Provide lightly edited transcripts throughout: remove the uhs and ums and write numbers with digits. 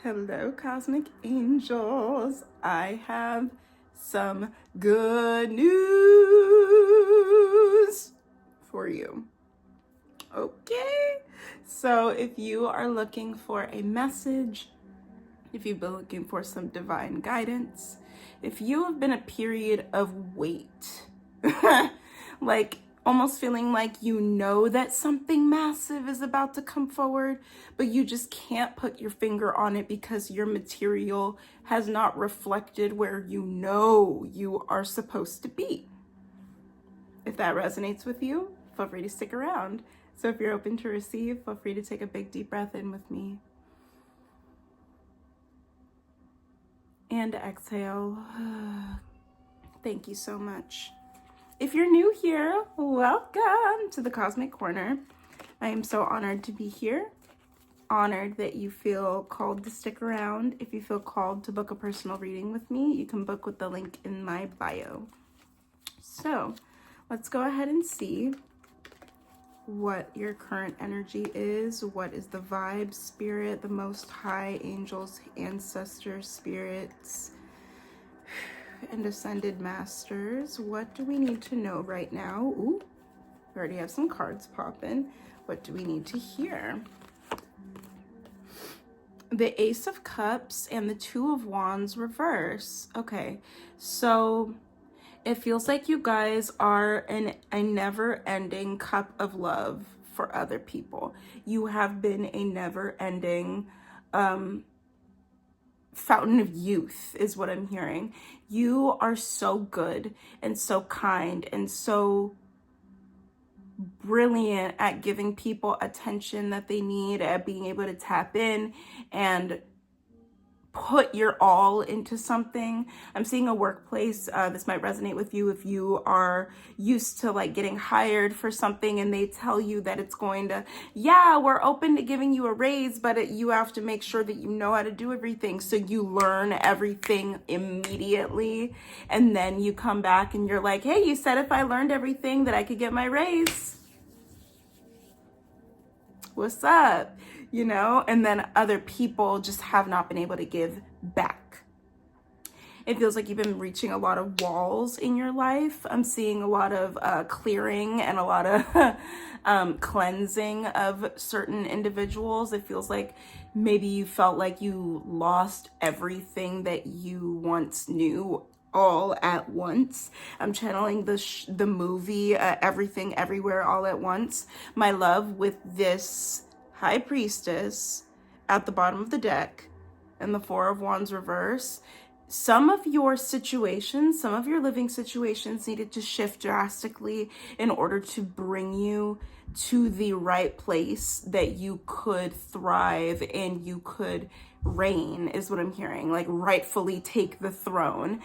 Hello, cosmic angels. I have some good news for you. Okay, so if you are looking for a message, if you've been looking for some divine guidance, if you have been a period of wait, like almost feeling like you know that something massive is about to come forward, but you just can't put your finger on it because your material has not reflected where you know you are supposed to be. If that resonates with you, feel free to stick around. So if you're open to receive, feel free to take a big deep breath in with me. And exhale. Thank you so much. If you're new here, welcome to the Cosmic Corner. I am so honored to be here. Honored that you feel called to stick around. If you feel called to book a personal reading with me, you can book with the link in my bio. So let's go ahead and see what your current energy is. What is the vibe, spirit, the most high, angels, ancestors, spirits, and ascended masters? What do we need to know right now? Ooh, we already have some cards popping. What do we need to hear? The Ace of Cups and the Two of Wands reverse. Okay, so it feels like you guys are in a never-ending cup of love for other people. You have been a never-ending fountain of youth is what I'm hearing. You are so good and so kind and so brilliant at giving people attention that they need, at being able to tap in and put your all into something. I'm seeing a workplace. This might resonate with you if you are used to like getting hired for something and they tell you that it's going to, yeah, we're open to giving you a raise, but you have to make sure that you know how to do everything. So you learn everything immediately. And then you come back and you're like, hey, you said if I learned everything that I could get my raise. What's up? You know, and then other people just have not been able to give back. It feels like you've been reaching a lot of walls in your life. I'm seeing a lot of clearing and a lot of cleansing of certain individuals. It feels like maybe you felt like you lost everything that you once knew all at once. I'm channeling the movie Everything Everywhere All at Once. My love, with this High Priestess at the bottom of the deck and the Four of Wands reverse. Some of your situations, some of your living situations needed to shift drastically in order to bring you to the right place that you could thrive and you could reign, is what I'm hearing, like rightfully take the throne.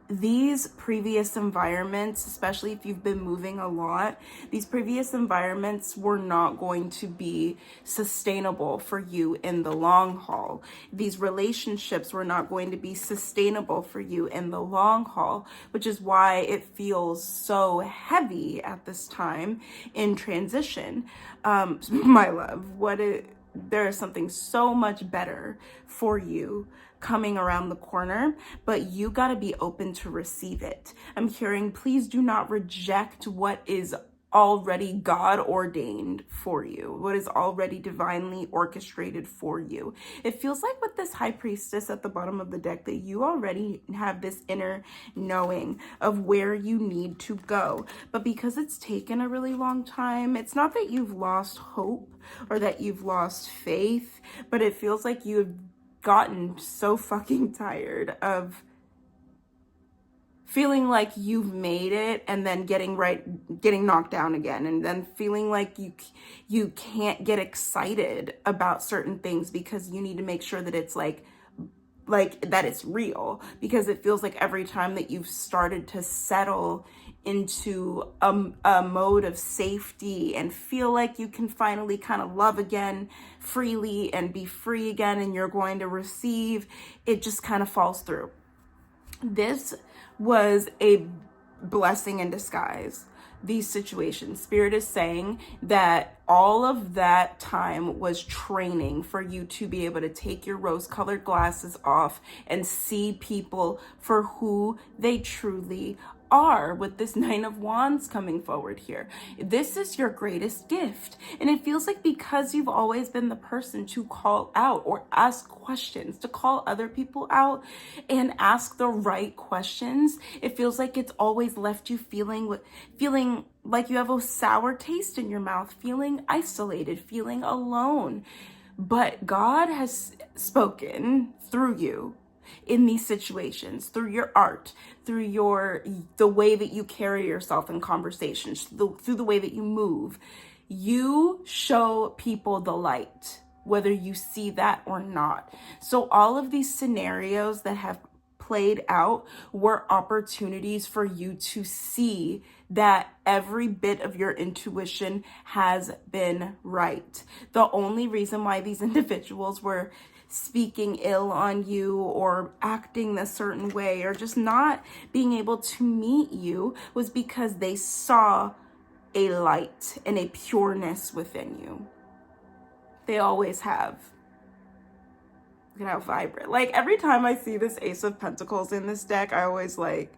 These previous environments, especially if you've been moving a lot, these previous environments were not going to be sustainable for you in the long haul. These relationships were not going to be sustainable for you in the long haul, which is why it feels so heavy at this time in transition. My love, there is something so much better for you coming around the corner, but you got to be open to receive it. I'm hearing, please do not reject what is already God ordained for you, what is already divinely orchestrated for you. It feels like with this High Priestess at the bottom of the deck that you already have this inner knowing of where you need to go. But because it's taken a really long time, it's not that you've lost hope or that you've lost faith, but it feels like you've gotten so fucking tired of feeling like you've made it and then getting knocked down again, and then feeling like you can't get excited about certain things because you need to make sure that it's like that it's real, because it feels like every time that you've started to settle into a mode of safety and feel like you can finally kind of love again freely and be free again and you're going to receive, it just kind of falls through. This was a blessing in disguise. these situations. Spirit is saying that all of that time was training for you to be able to take your rose-colored glasses off and see people for who they truly are, with this Nine of Wands coming forward here. This is your greatest gift. And it feels like because you've always been the person to call out or ask questions, to call other people out and ask the right questions, it feels like it's always left you feeling like you have a sour taste in your mouth, feeling isolated, feeling alone. But God has spoken through you in these situations, through your art, through the way that you carry yourself in conversations, through the way that you move. You show people the light, whether you see that or not. So all of these scenarios that have played out were opportunities for you to see that every bit of your intuition has been right. The only reason why these individuals were speaking ill on you or acting a certain way or just not being able to meet you was because they saw a light and a pureness within you. They always have. Look at how vibrant. Like every time I see this Ace of Pentacles in this deck, I always like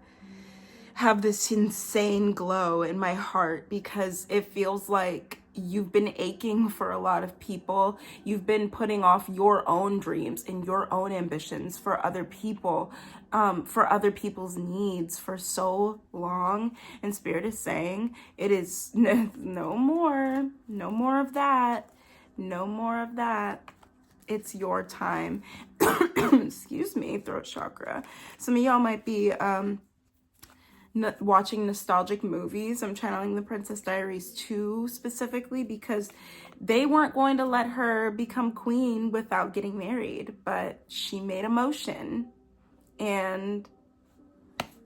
have this insane glow in my heart, because it feels like you've been aching for a lot of people. You've been putting off your own dreams and your own ambitions for other people, for other people's needs for so long. And Spirit is saying it is no more of that. No more of that. It's your time. Excuse me, throat chakra. Some of y'all might be watching nostalgic movies. I'm channeling the Princess Diaries 2 specifically because they weren't going to let her become queen without getting married, but she made a motion and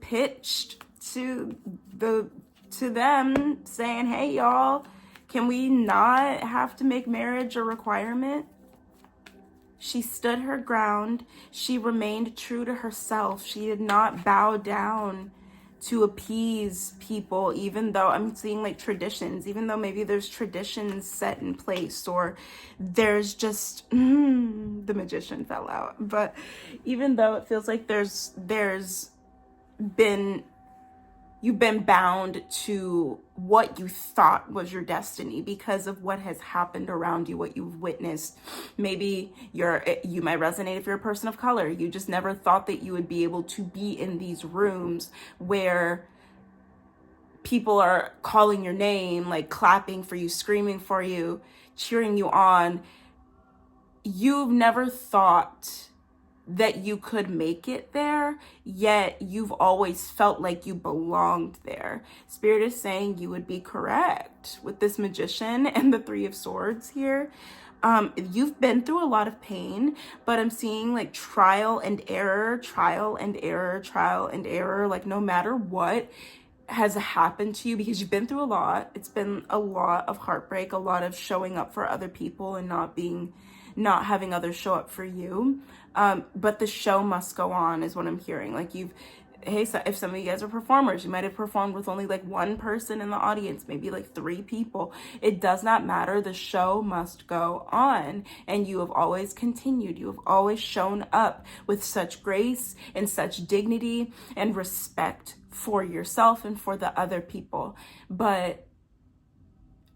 pitched to them saying, hey y'all, can we not have to make marriage a requirement? She stood her ground. She remained true to herself. She did not bow down to appease people, even though I'm seeing like traditions, even though maybe there's traditions set in place, or there's just the Magician fell out. But even though it feels like you've been bound to what you thought was your destiny because of what has happened around you, what you've witnessed. Maybe you might resonate if you're a person of color. You just never thought that you would be able to be in these rooms where people are calling your name, like clapping for you, screaming for you, cheering you on. You've never thought that you could make it there, yet you've always felt like you belonged there. Spirit is saying you would be correct with this Magician and the Three of Swords here. You've been through a lot of pain, but I'm seeing like trial and error, like no matter what has happened to you, because you've been through a lot. It's been a lot of heartbreak, a lot of showing up for other people and not having others show up for you. But the show must go on is what I'm hearing. Like if some of you guys are performers, you might have performed with only like one person in the audience, maybe like 3 people. It does not matter. The show must go on. And you have always continued. You have always shown up with such grace and such dignity and respect for yourself and for the other people. But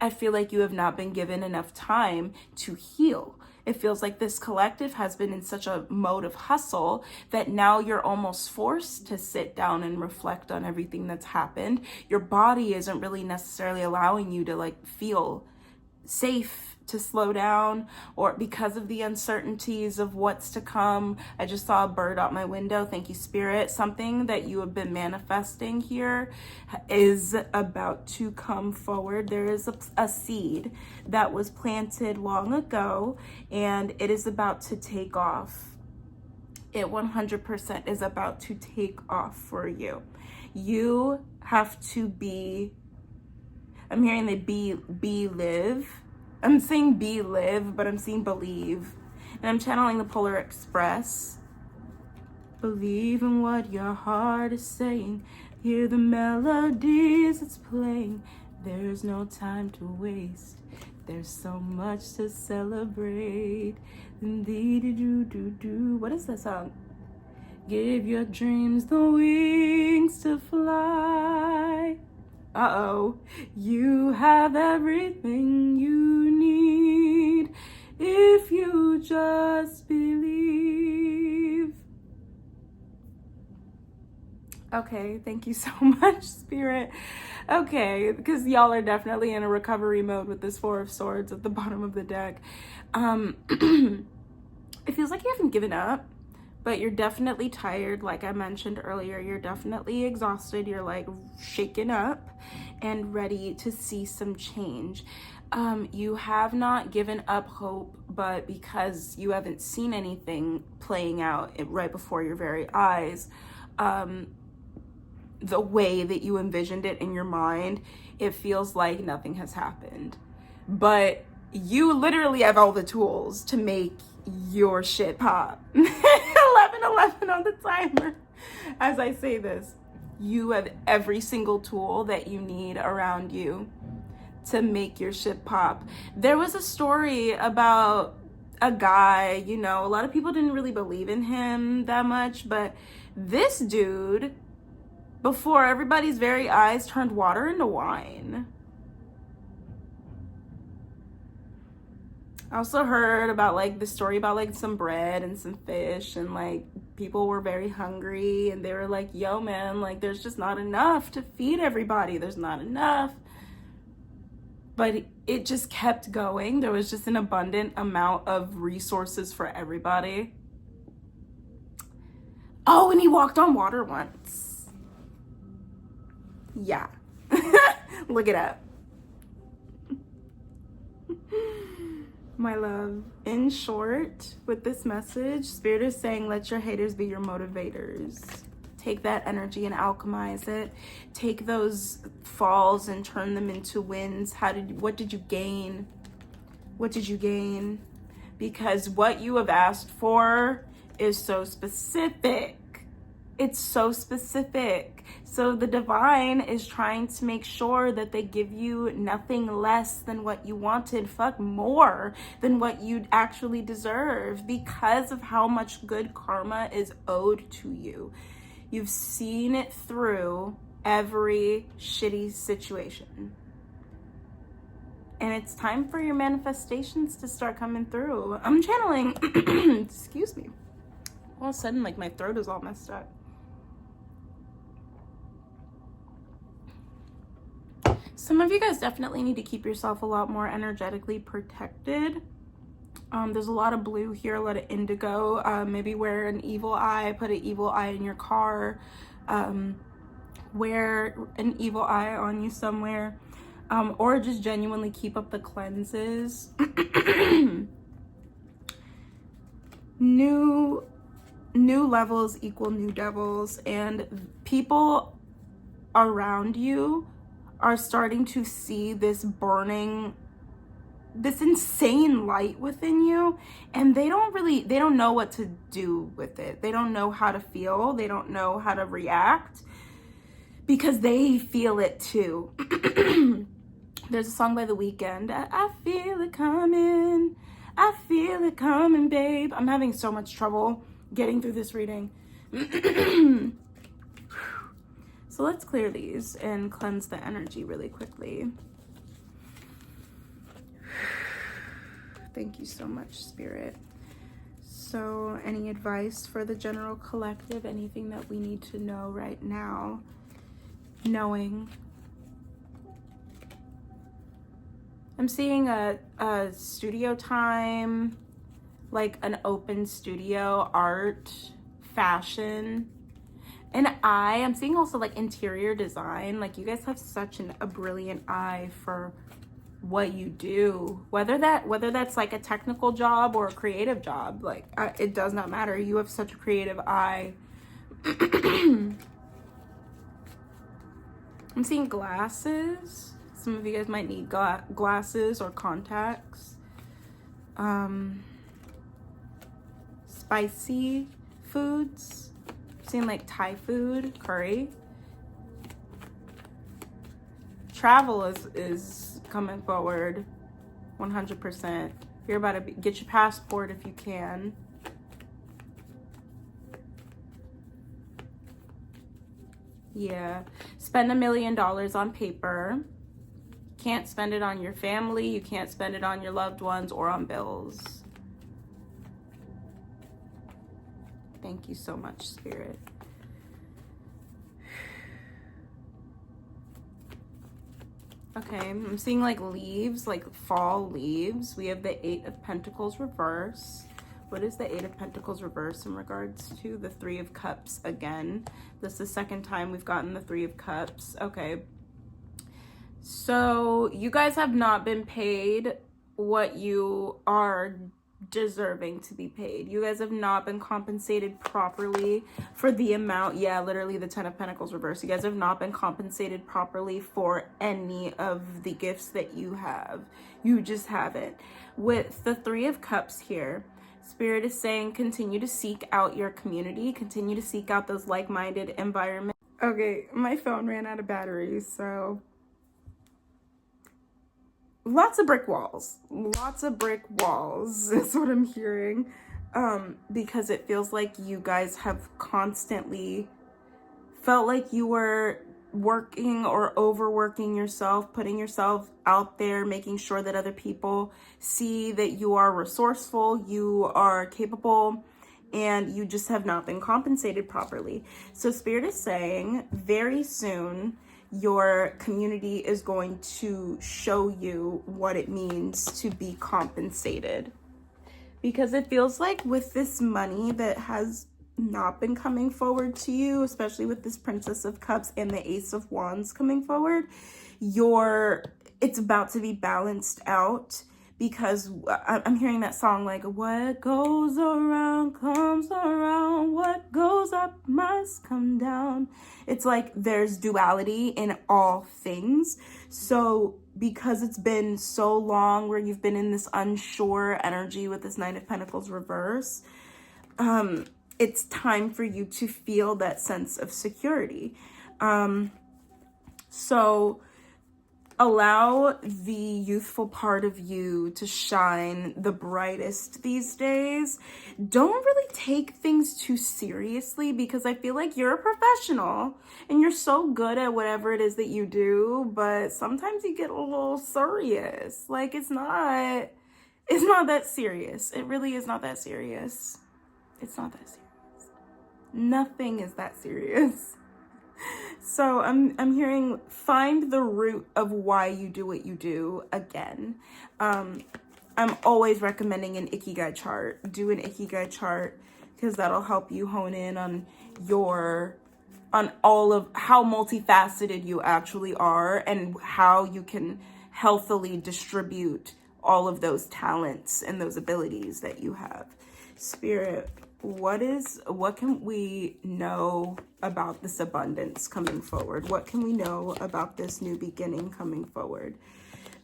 I feel like you have not been given enough time to heal. It feels like this collective has been in such a mode of hustle that now you're almost forced to sit down and reflect on everything that's happened. Your body isn't really necessarily allowing you to like feel safe to slow down, or because of the uncertainties of what's to come. I just saw a bird out my window. Thank you, Spirit. Something that you have been manifesting here is about to come forward. There is a seed that was planted long ago, and it is about to take off. It 100% is about to take off for you. You have to be, I'm hearing the be live. I'm saying be live, but I'm seeing believe. And I'm channeling the Polar Express. Believe in what your heart is saying. Hear the melodies it's playing. There's no time to waste. There's so much to celebrate. What is that song? Give your dreams the wings to fly. Uh-oh. You have everything you need if you just believe. Okay, thank you so much, Spirit. Okay, because y'all are definitely in a recovery mode with this Four of Swords at the bottom of the deck. It feels like you haven't given up, but you're definitely tired. Like I mentioned earlier, you're definitely exhausted. You're like shaken up and ready to see some change. You have not given up hope, but because you haven't seen anything playing out right before your very eyes, the way that you envisioned it in your mind, it feels like nothing has happened. But you literally have all the tools to make your shit pop. 11:11 on the timer. As I say this, you have every single tool that you need around you to make your shit pop. There was a story about a guy, you know, a lot of people didn't really believe in him that much, but this dude, before everybody's very eyes, turned water into wine. I also heard about like the story about like some bread and some fish, and like people were very hungry and they were like, yo man, like there's just not enough to feed everybody. There's not enough. But it just kept going. There was just an abundant amount of resources for everybody. Oh, and he walked on water once. Yeah. Look it up. My love, in short, with this message, Spirit is saying, let your haters be your motivators. Take that energy and alchemize it. Take those falls and turn them into wins. What did you gain? What did you gain? Because what you have asked for is so specific. It's so specific. So the divine is trying to make sure that they give you nothing less than what you wanted, fuck more than what you'd actually deserve, because of how much good karma is owed to you. You've seen it through every shitty situation. And it's time for your manifestations to start coming through. I'm channeling, excuse me. All of a sudden, like my throat is all messed up. Some of you guys definitely need to keep yourself a lot more energetically protected. There's a lot of blue here, a lot of indigo. Maybe wear an evil eye, put an evil eye in your car. Wear an evil eye on you somewhere. Or just genuinely keep up the cleanses. New levels equal new devils, and people around you are starting to see this burning, this insane light within you, and they don't know what to do with it. They don't know how to feel. They don't know how to react, because they feel it too. There's a song by The Weeknd, I feel it coming. I feel it coming, babe. I'm having so much trouble getting through this reading. So let's clear these and cleanse the energy really quickly. Thank you so much, Spirit. So any advice for the general collective? Anything that we need to know right now? Knowing. I'm seeing a studio time, like an open studio, art, fashion. And I'm seeing also like interior design. Like you guys have such a brilliant eye for what you do, whether that's like a technical job or a creative job. Like it does not matter. You have such a creative eye. I'm seeing glasses. Some of you guys might need glasses or contacts. Spicy foods. Seeing like Thai food, curry. Travel is coming forward 100%. You're about to get your passport if you can. Yeah. Spend $1 million on paper. Can't spend it on your family. You can't spend it on your loved ones or on bills. Thank you so much, Spirit. Okay, I'm seeing like leaves, like fall leaves. We have the 8 of Pentacles reverse. What is the 8 of Pentacles reverse in regards to the 3 of Cups again? This is the second time we've gotten the 3 of Cups. Okay. So you guys have not been paid what you are deserving to be paid. You guys have not been compensated properly for the amount. Yeah, literally the 10 of Pentacles reverse. You guys have not been compensated properly for any of the gifts that you have. You just haven't. With the 3 of Cups here, Spirit is saying continue to seek out your community, continue to seek out those like-minded environments. Okay, my phone ran out of batteries, so lots of brick walls is what I'm hearing, because it feels like you guys have constantly felt like you were working or overworking yourself, putting yourself out there, making sure that other people see that you are resourceful, you are capable, and you just have not been compensated properly. So Spirit is saying very soon your community is going to show you what it means to be compensated, because it feels like with this money that has not been coming forward to you, especially with this Princess of Cups and the Ace of Wands coming forward, it's about to be balanced out, because I'm hearing that song like, what goes around comes around, what goes up must come down. It's like there's duality in all things. So because it's been so long where you've been in this unsure energy with this 9 of Pentacles reverse, it's time for you to feel that sense of security. So allow the youthful part of you to shine the brightest these days. Don't really take things too seriously, because I feel like you're a professional and you're so good at whatever it is that you do, but sometimes you get a little serious. Like it's not that serious. It really is not that serious. It's not that serious. Nothing is that serious. So I'm hearing find the root of why you do what you do again. I'm always recommending an Ikigai chart. Do an Ikigai chart, because that'll help you hone in on all of how multifaceted you actually are and how you can healthily distribute all of those talents and those abilities that you have. Spirit, what can we know about this abundance coming forward? What can we know about this new beginning coming forward?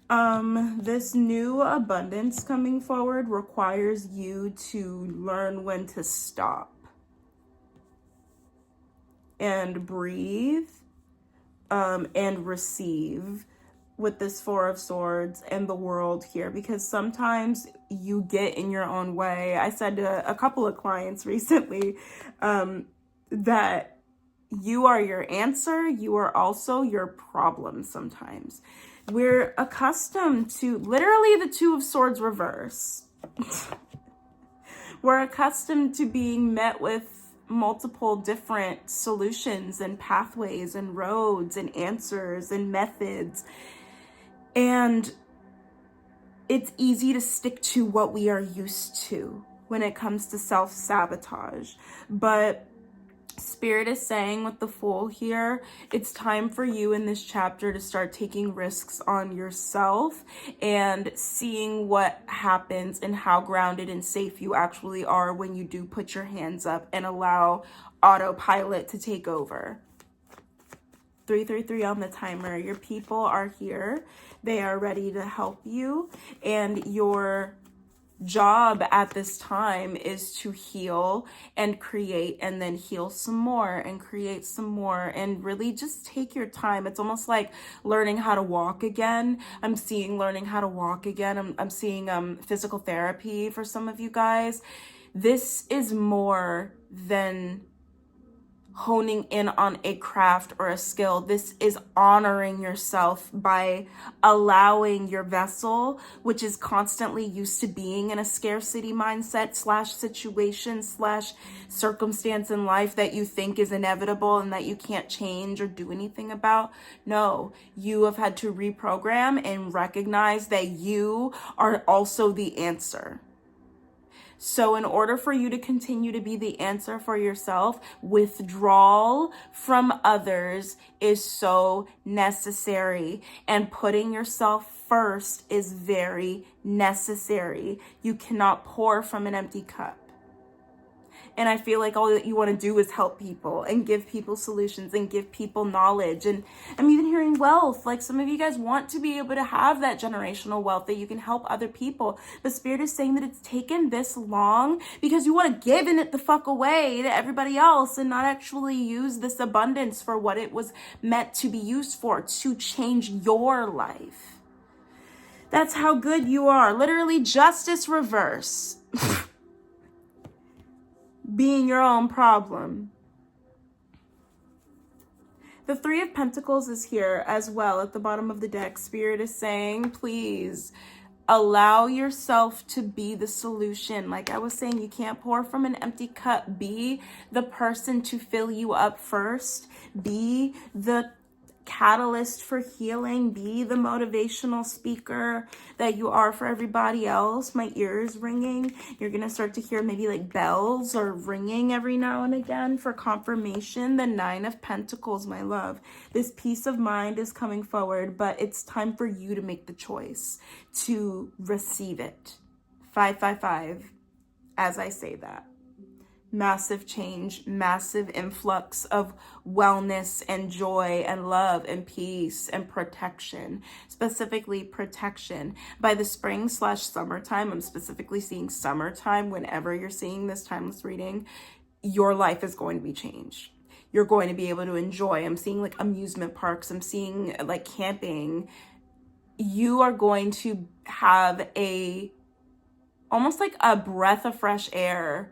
This new abundance coming forward requires you to learn when to stop and breathe, and receive with this 4 of Swords and the World here, because sometimes you get in your own way. I said to a couple of clients recently that you are your answer, you are also your problem sometimes. We're accustomed to literally the 2 of Swords reverse. We're accustomed to being met with multiple different solutions and pathways and roads and answers and methods. And it's easy to stick to what we are used to when it comes to self-sabotage. But Spirit is saying with the Fool here, it's time for you in this chapter to start taking risks on yourself and seeing what happens and how grounded and safe you actually are when you do put your hands up and allow autopilot to take over. 333 on the timer. Your people are here. They are ready to help you, and your job at this time is to heal and create, and then heal some more and create some more, and really just take your time. It's almost like learning how to walk again. I'm seeing learning how to walk again. I'm seeing physical therapy for some of you guys. This is more than honing in on a craft or a skill. This is honoring yourself by allowing your vessel, which is constantly used to being in a scarcity mindset / situation / circumstance in life that you think is inevitable and that you can't change or do anything about. No, you have had to reprogram and recognize that you are also the answer. So in order for you to continue to be the answer for yourself, withdrawal from others is so necessary. And putting yourself first is very necessary. You cannot pour from an empty cup. And I feel like all that you want to do is help people and give people solutions and give people knowledge. And I'm even hearing wealth. Like some of you guys want to be able to have that generational wealth that you can help other people. But Spirit is saying that it's taken this long because you want to give it the fuck away to everybody else and not actually use this abundance for what it was meant to be used for, to change your life. That's how good you are. Literally justice reverse. Being your own problem. The Three of Pentacles is here as well at the bottom of the deck. Spirit is saying, please allow yourself to be the solution. Like I was saying, you can't pour from an empty cup. Be the person to fill you up first. Be the catalyst for healing. Be the motivational speaker that you are for everybody else. My ear is ringing. You're gonna start to hear maybe like bells or ringing every now and again for confirmation. The Nine of Pentacles, my love. This peace of mind is coming forward, but it's time for you to make the choice to receive it. 555 as I say that. Massive change, massive influx of wellness and joy and love and peace and protection, specifically protection. By the spring / summertime, I'm specifically seeing summertime. Whenever you're seeing this timeless reading, your life is going to be changed. You're going to be able to enjoy. I'm seeing like amusement parks. I'm seeing like camping. You are going to have almost like a breath of fresh air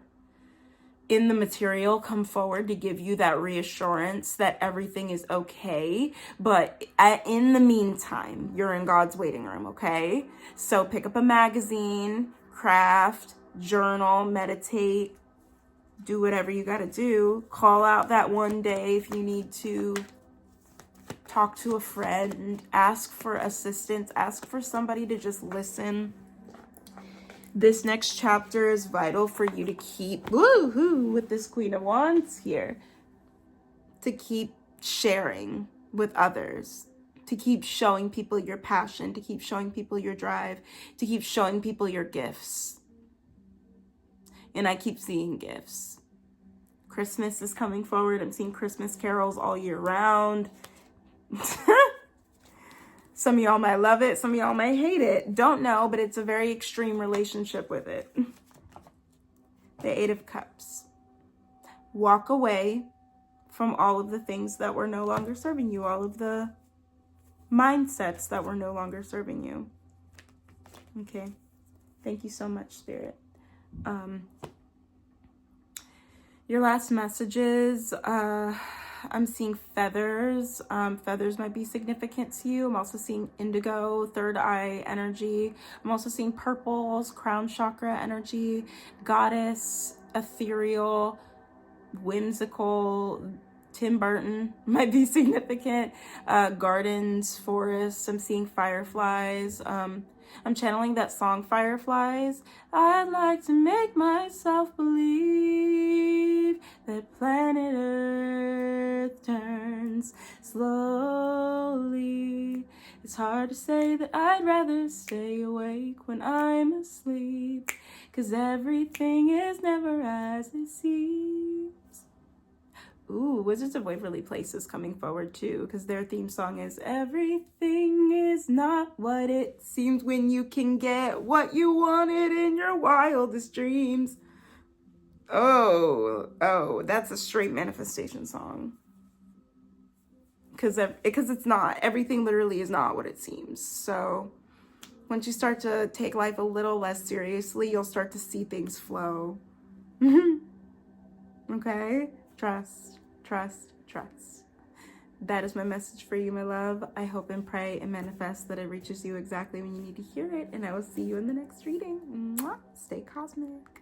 in the material come forward to give you that reassurance that everything is okay. But in the meantime, you're in God's waiting room, okay? So pick up a magazine, craft, journal, meditate, do whatever you got to do. Call out that one day if you need to. Talk to a friend, ask for assistance, ask for somebody to just listen. This next chapter is vital for you to keep, woohoo, with this Queen of Wands here, to keep sharing with others, to keep showing people your passion, to keep showing people your drive, to keep showing people your gifts. And I keep seeing gifts. Christmas is coming forward. I'm seeing Christmas carols all year round. Some of y'all might love it. Some of y'all might hate it. Don't know, but it's a very extreme relationship with it. The Eight of Cups. Walk away from all of the things that were no longer serving you. All of the mindsets that were no longer serving you. Okay. Thank you so much, Spirit. Your last messages, I'm seeing feathers. Feathers might be significant to you. I'm also seeing indigo, third eye energy. I'm also seeing purples, crown chakra energy, goddess, ethereal, whimsical. Tim Burton might be significant. Gardens, forests. I'm seeing fireflies. I'm channeling that song Fireflies. I'd like to make myself believe that planet Earth turns slowly. It's hard to say that I'd rather stay awake when I'm asleep, 'cause everything is never as it seems. Ooh, Wizards of Waverly Place is coming forward too, because their theme song is "Everything is not what it seems when you can get what you wanted in your wildest dreams." Oh, that's a straight manifestation song. Because it's not. Everything literally is not what it seems. So once you start to take life a little less seriously, you'll start to see things flow. Okay? Trust, trust, trust. That is my message for you, my love. I hope and pray and manifest that it reaches you exactly when you need to hear it. And I will see you in the next reading. Mwah. Stay cosmic.